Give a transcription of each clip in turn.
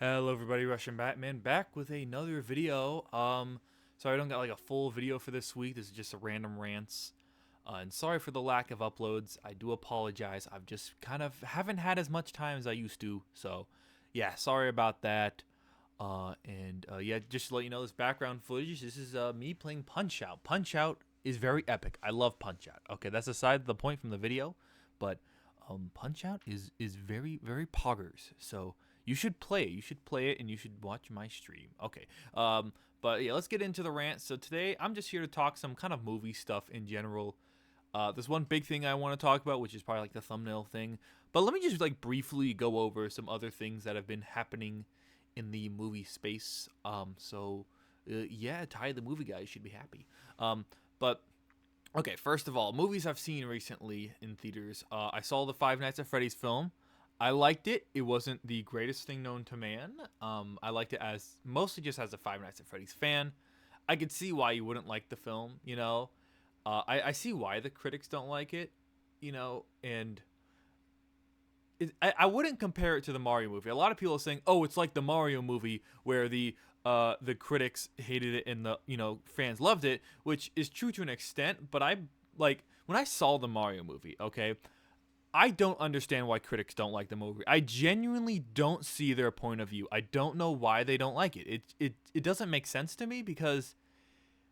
Hello everybody, Russian Batman back with another video. Sorry I don't got like a full video for this week. This is just a random rants. And sorry for the lack of uploads. I do apologize. I've just kind of haven't had as much time as I used to. So, yeah, sorry about that. Yeah, just to let you know, this background footage, this is me playing Punch Out. Punch Out is very epic. I love Punch Out. Okay, that's aside the point from the video, but Punch Out is very very poggers. So you should play it. You should play it, and you should watch my stream. Okay. But yeah, let's get into the rant. So today I'm just here to talk some kind of movie stuff in general. There's one big thing I want to talk about, which is probably like the thumbnail thing. But let me just like briefly go over some other things that have been happening in the movie space. Yeah, Ty the movie guy should be happy. But okay, first of all, movies I've seen recently in theaters. I saw the Five Nights at Freddy's film. I liked it. It wasn't the greatest thing known to man. I liked it as mostly just as a Five Nights at Freddy's fan. I could see why you wouldn't like the film, you know. I see why the critics don't like it, you know, and I wouldn't compare it to the Mario movie. A lot of people are saying, "Oh, it's like the Mario movie where the critics hated it and the fans loved it," which is true to an extent. But I like when I saw the Mario movie. Okay, I don't understand why critics don't like the movie. I genuinely don't see their point of view. I don't know why they don't like it. It doesn't make sense to me because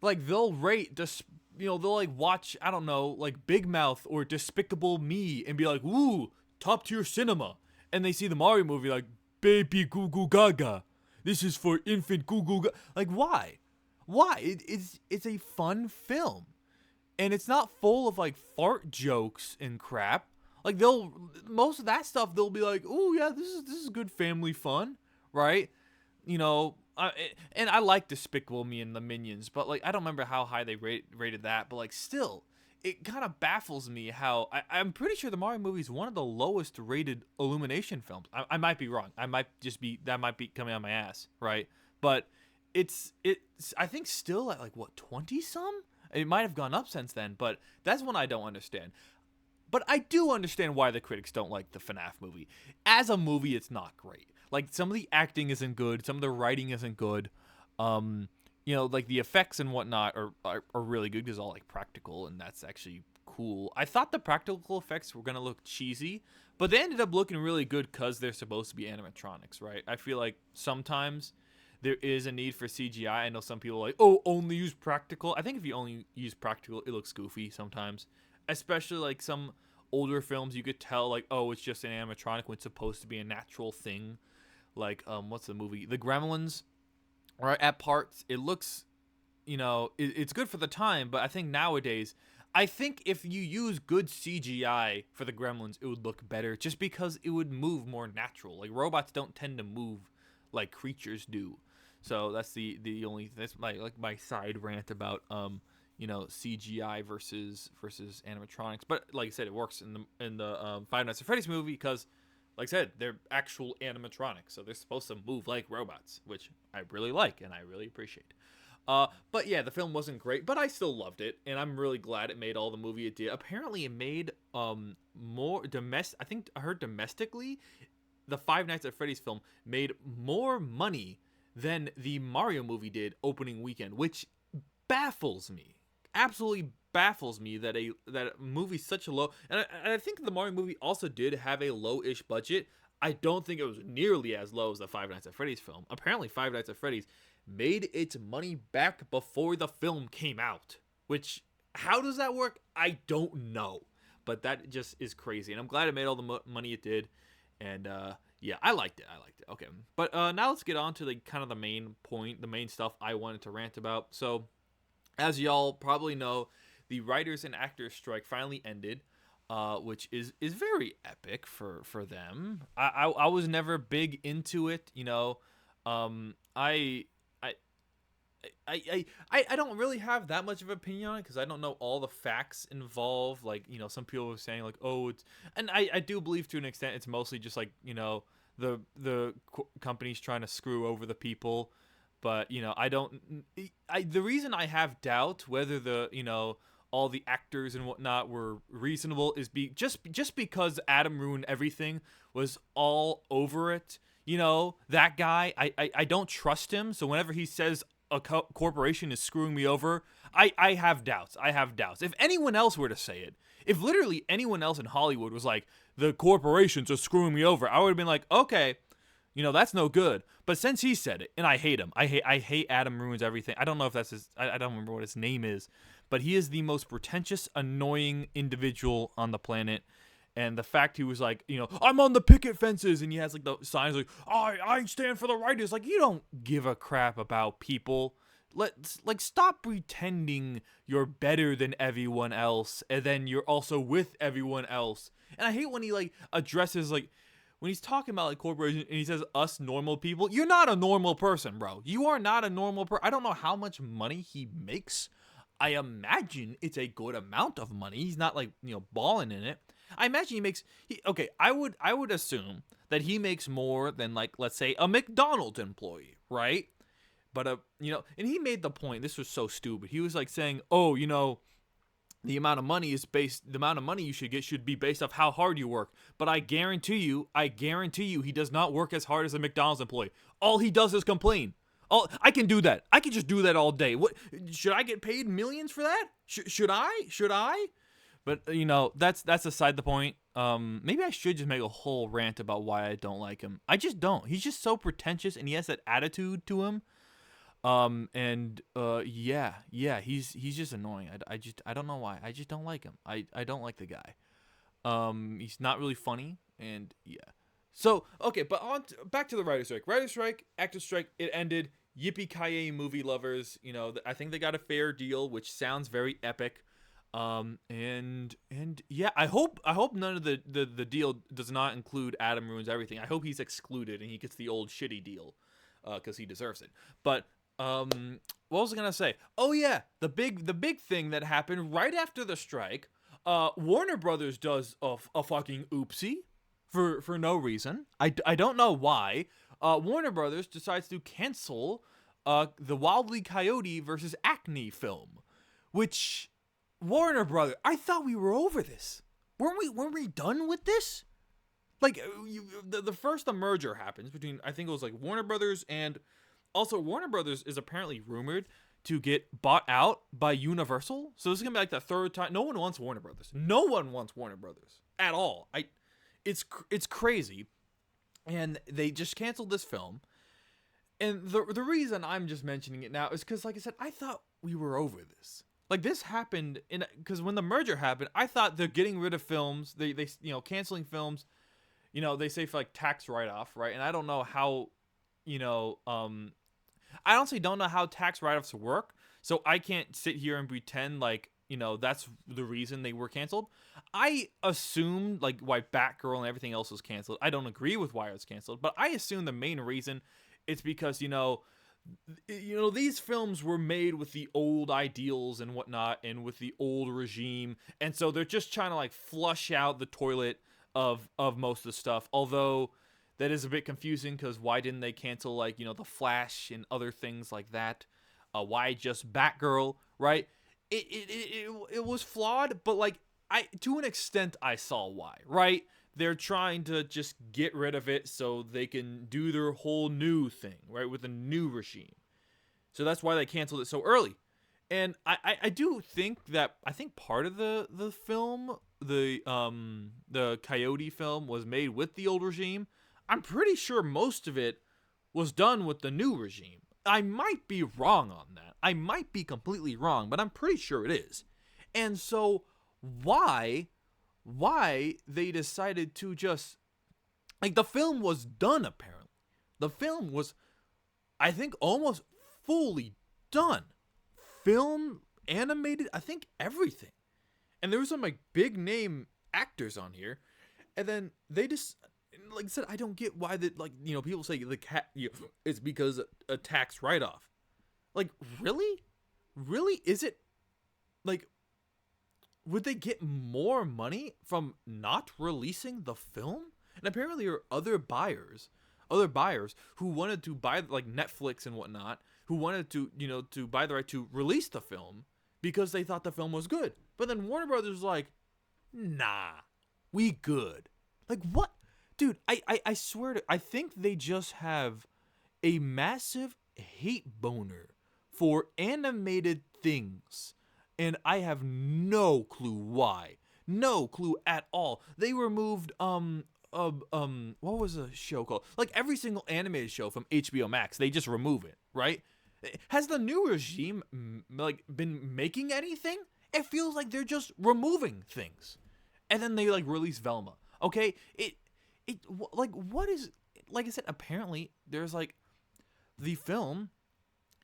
like they'll rate this, they'll like watch, I don't know, like Big Mouth or Despicable Me and be like, "Ooh, top tier cinema." And they see the Mario movie like, "Baby goo goo gaga. This is for infant goo goo gaga." Like why? Why? It's a fun film. And it's not full of like fart jokes and crap. Like they'll most of that stuff they'll be like, "Oh yeah, this is good family fun," right? You know, and I like Despicable Me and the Minions, but like I don't remember how high they rated that, but like still, it kind of baffles me how I'm pretty sure the Mario movie is one of the lowest rated Illumination films. I might be wrong. I might just be that might be coming out my ass, right? But it's I think still at like what 20 some. It might have gone up since then, but that's one I don't understand. But I do understand why the critics don't like the FNAF movie. As a movie, it's not great. Like some of the acting isn't good, some of the writing isn't good. Um, like the effects and whatnot are really good because it's all like practical, and that's actually cool. I thought the practical effects were gonna look cheesy, but they ended up looking really good because they're supposed to be animatronics, right? I feel like sometimes there is a need for CGI. I know some people are like, "Oh, only use practical." I think if you only use practical, it looks goofy sometimes, especially like some older films. You could tell like, oh, it's just an animatronic when it's supposed to be a natural thing. Like what's the movie, The Gremlins? Right, at parts it looks, it's good for the time, but I think nowadays, I think if you use good CGI for the Gremlins, it would look better just because it would move more natural. Like robots don't tend to move like creatures do. So that's the only, that's my side rant about CGI versus animatronics. But like I said, it works in the Five Nights at Freddy's movie because, like I said, they're actual animatronics, so they're supposed to move like robots, which I really like and I really appreciate. But yeah, the film wasn't great, but I still loved it, and I'm really glad it made all the movie it did. Apparently, it made more domestic. I think I heard domestically, the Five Nights at Freddy's film made more money than the Mario movie did opening weekend, which baffles me. Absolutely baffles me that a movie such a low, and I think the Mario movie also did have a low-ish budget. I don't think it was nearly as low as the Five Nights at Freddy's film. Apparently, Five Nights at Freddy's made its money back before the film came out. Which, how does that work? I don't know, but that just is crazy. And I'm glad it made all the money it did. And yeah, I liked it. Okay, but now let's get on to the kind of the main point, the main stuff I wanted to rant about. So, as y'all probably know, the writers and actors strike finally ended, which is very epic for them. I was never big into it, I I don't really have that much of an opinion on it because I don't know all the facts involved. Like, some people are saying like, oh, it's, and I do believe to an extent it's mostly just like, the companies trying to screw over the people. But I don't. The reason I have doubt whether the all the actors and whatnot were reasonable is just because Adam ruined everything was all over it. that guy, I don't trust him. So whenever he says a corporation is screwing me over, I have doubts. I have doubts. If anyone else were to say it, if literally anyone else in Hollywood was like, the corporations are screwing me over, I would have been like, okay, that's no good. But since he said it, and I hate him, I hate Adam Ruins Everything. I don't know if that's I don't remember what his name is, but he is the most pretentious, annoying individual on the planet. And the fact he was like, I'm on the picket fences, and he has like the signs like, I stand for the right. It's like, you don't give a crap about people. Let's stop pretending you're better than everyone else, and then you're also with everyone else. And I hate when he like addresses like when he's talking about like corporations and he says us normal people. You're not a normal person, bro. You are not a normal person. I don't know how much money he makes. I imagine it's a good amount of money. He's not like balling in it. I imagine he makes. I would assume that he makes more than like, let's say, a McDonald's employee, right? But and he made the point. This was so stupid. He was like saying, "Oh, the amount of money you should get should be based off how hard you work." But I guarantee you, he does not work as hard as a McDonald's employee. All he does is complain. I can do that. I can just do that all day. What should I get paid millions for that? Should I? But that's aside the point. Maybe I should just make a whole rant about why I don't like him. I just don't. He's just so pretentious, and he has that attitude to him. Yeah, he's just annoying. I don't know why. I just don't like him. I don't like the guy. He's not really funny, and yeah. So okay, but back to the writer's strike, actor's strike. It ended. Yippee-ki-yay, movie lovers. I think they got a fair deal, which sounds very epic. And yeah, I hope none of the deal does not include Adam Ruins Everything. I hope he's excluded and he gets the old shitty deal, because he deserves it. But what was I gonna say? Oh yeah, the big thing that happened right after the strike. Warner Brothers does a fucking oopsie for no reason. I don't know why. Warner Brothers decides to cancel the Wild E. Coyote versus Acne film, which Warner Brothers. I thought we were over this. Weren't we done with this? Like the first merger happens between, I think it was like Warner Brothers, and also Warner Brothers is apparently rumored to get bought out by Universal. So this is gonna be like the third time. No one wants Warner Brothers. No one wants Warner Brothers at all. It's crazy, and they just canceled this film. And the reason I'm just mentioning it now is because, like I said, I thought we were over this. Like this happened because when the merger happened, I thought they're getting rid of films. They canceling films. They say for like tax write-off, right? And I don't know how, I honestly don't know how tax write-offs work. So I can't sit here and pretend like, that's the reason they were canceled. I assumed like why Batgirl and everything else was canceled. I don't agree with why it was canceled, but I assume the main reason it's because, these films were made with the old ideals and whatnot, and with the old regime, and so they're just trying to like flush out the toilet of most of the stuff. Although that is a bit confusing, because why didn't they cancel like the Flash and other things like that? Why just Batgirl? Right? It was flawed, but like to an extent I saw why. Right? They're trying to just get rid of it so they can do their whole new thing, right, with a new regime. So that's why they canceled it so early. And I do think that part of the film, the Coyote film, was made with the old regime. I'm pretty sure most of it was done with the new regime. I might be wrong on that. I might be completely wrong, but I'm pretty sure it is. And so why they decided to just, like, the film was done apparently. The film was, I think, almost fully done. Film, animated, I think everything. And there were some like big name actors on here. And then they just, like I said, I don't get why that, like, people say the cat, it's because a tax write-off. Like, really? Really? Is it like, would they get more money from not releasing the film? And apparently there are other buyers who wanted to buy, like Netflix and whatnot, who wanted to, to buy the right to release the film because they thought the film was good. But then Warner Brothers was like, nah, we good. Like, what? dude, I swear to, I think they just have a massive hate boner for animated things, and I have no clue why. No clue at all. They removed what was a show called? Like every single animated show from HBO Max, they just remove it, right? Has the new regime like been making anything? It feels like they're just removing things, and then they like release Velma. Okay, like what is, like I said, apparently there's like the film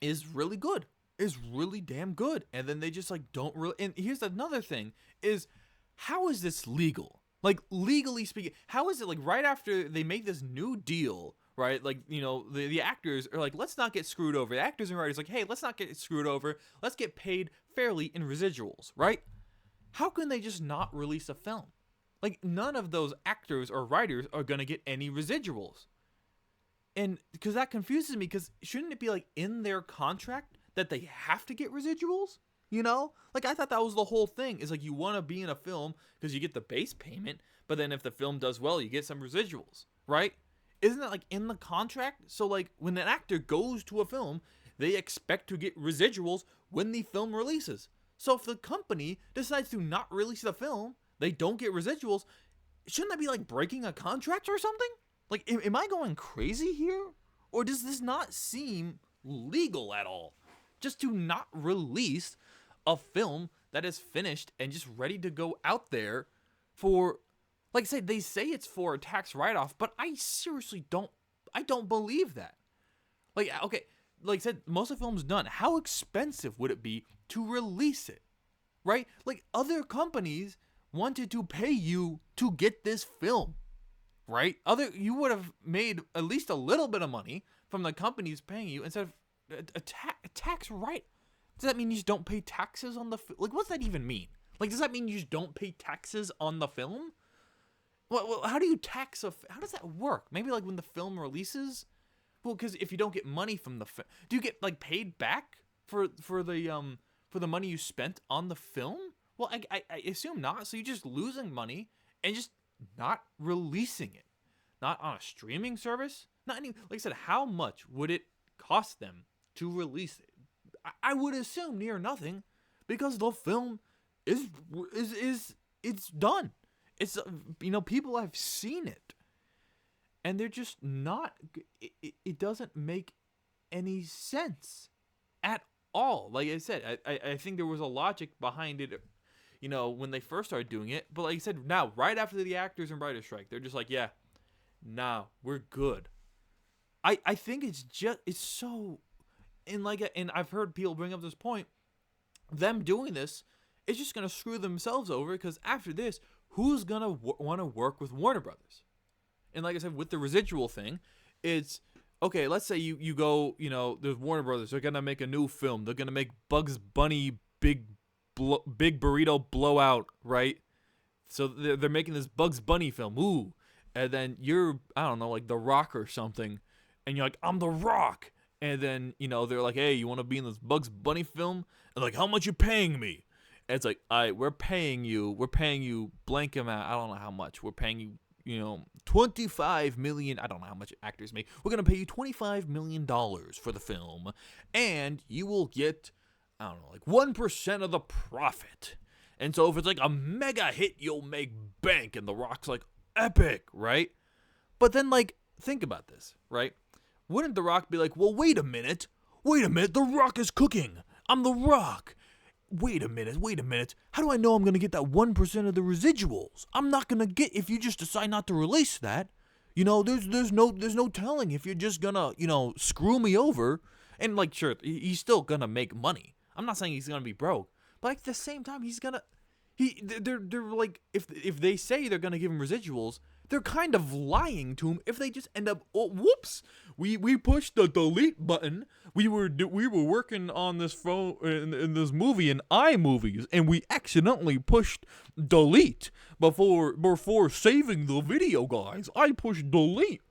is really good, is really damn good, and then they just like don't really. And here's another thing: is how is this legal? Like legally speaking, how is it like right after they make this new deal? Right, like, you know, the actors are like, let's not get screwed over. The actors and writers are like, hey, let's not get screwed over. Let's get paid fairly in residuals, right? How can they just not release a film? Like, none of those actors or writers are gonna get any residuals. And because that confuses me, because shouldn't it be like in their contract that they have to get residuals? You know, like I thought that was the whole thing, is like you want to be in a film because you get the base payment, but then if the film does well, you get some residuals, right? Isn't that like in the contract? So like when an actor goes to a film, they expect to get residuals when the film releases. So if the company decides to not release the film, they don't get residuals. Shouldn't that be like breaking a contract or something? Like, am I going crazy here? Or does this not seem legal at all? Just to not release a film that is finished and just ready to go out there for, like I said, they say it's for a tax write-off, but I seriously don't believe that. Like, okay, like I said, most of the film's done. How expensive would it be to release it, right? Like, other companies wanted to pay you to get this film, right? You would have made at least a little bit of money from the companies paying you instead of a tax write. Does that mean you just don't pay taxes on the like? What's that even mean? Like, does that mean you just don't pay taxes on the film? Well, how do you tax how does that work? Maybe like when the film releases? Well, because if you don't get money from the film, do you get like paid back for the money you spent on the film? Well, I assume not. So you're just losing money and just not releasing it, not on a streaming service, not any. Like I said, how much would it cost them to release it? I would assume near nothing, because the film is it's done. It's, you know, people have seen it, and they're just not. It doesn't make any sense at all. Like I said, I think there was a logic behind it, you know, when they first started doing it. But like I said, now right after the actors and writers strike, they're just like, yeah, nah, we're good. I think it's so, and I've heard people bring up this point. Them doing this is just gonna screw themselves over, because after this, who's gonna want to work with Warner Brothers? And like I said, with the residual thing, it's okay. Let's say you go, you know, there's Warner Brothers. They're gonna make a new film. They're gonna make Bugs Bunny Big Burrito Blowout, right? So they're making this Bugs Bunny film. Ooh, and then you're, I don't know, like The Rock or something, and you're like, I'm The Rock. And then, you know, they're like, hey, you want to be in this Bugs Bunny film? And like, how much you paying me? And it's like, all right, we're paying you blank amount. I don't know how much. We're paying you, you know, $25 million. I don't know how much actors make. We're going to pay you $25 million for the film. And you will get, I don't know, like 1% of the profit. And so if it's like a mega hit, you'll make bank. And The Rock's like, epic, right? But then, like, think about this, right? Wouldn't The Rock be like, well, wait a minute, The Rock is cooking. I'm The Rock. Wait a minute. How do I know I'm going to get that 1% of the residuals? I'm not going to get, if you just decide not to release that. You know, there's no telling if you're just going to, you know, screw me over. And like, sure, he's still going to make money. I'm not saying he's going to be broke. But like, at the same time, he's going to, they're like, if they say they're going to give him residuals, they're kind of lying to him if they just end up, oh, whoops, we pushed the delete button. We were working on this phone in this movie in iMovies, and we accidentally pushed delete before saving the video, guys. I pushed delete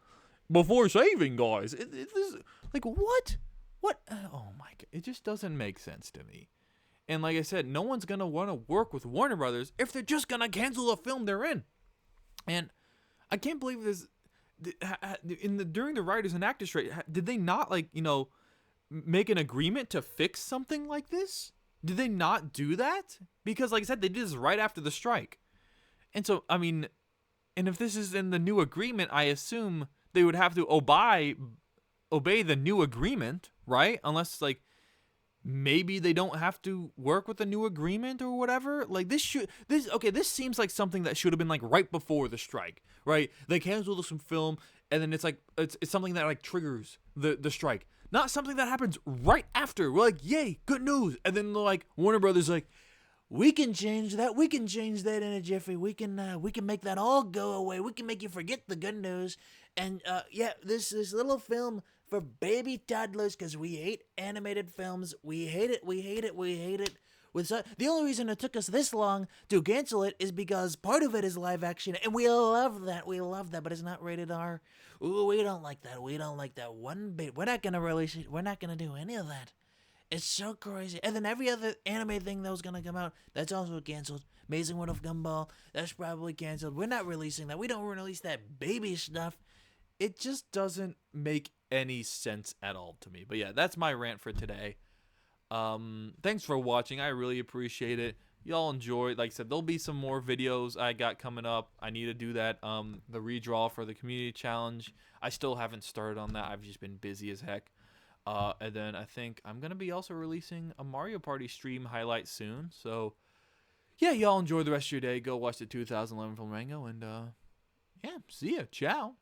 before saving, guys. This, like, what? Oh my god, it just doesn't make sense to me. And like I said, no one's gonna want to work with Warner Brothers if they're just gonna cancel the film they're in. And I can't believe this. during the writers and actors strike, did they not like make an agreement to fix something like this? Did they not do that? Because like I said, they did this right after the strike, and so I mean, and if this is in the new agreement, I assume they would have to obey the new agreement, right? Unless like maybe they don't have to work with the new agreement or whatever. Like this seems like something that should have been like right before the strike, right? They canceled some film, and then it's like it's something that like triggers the strike, not something that happens right after. We're like, yay, good news, and then like Warner Brothers like, we can change that. We can change that in a jiffy. We can make that all go away. We can make you forget the good news. And this little film for baby toddlers, because we hate animated films. We hate it. We hate it. We hate it. The only reason it took us this long to cancel it is because part of it is live action, and we love that. We love that, but it's not rated R. Ooh, we don't like that. We don't like that one bit. We're not gonna release it. We're not gonna do any of that. It's so crazy. And then every other anime thing that was going to come out, that's also canceled. Amazing World of Gumball, that's probably canceled. We're not releasing that. We don't release that baby stuff. It just doesn't make any sense at all to me. But yeah, that's my rant for today. Thanks for watching. I really appreciate it. Y'all enjoy. Like I said, there'll be some more videos I got coming up. I need to do that. The redraw for the community challenge. I still haven't started on that. I've just been busy as heck. And then I think I'm going to be also releasing a Mario Party stream highlight soon. So, yeah, y'all enjoy the rest of your day. Go watch the 2011 Flamingo. And, yeah, see ya. Ciao.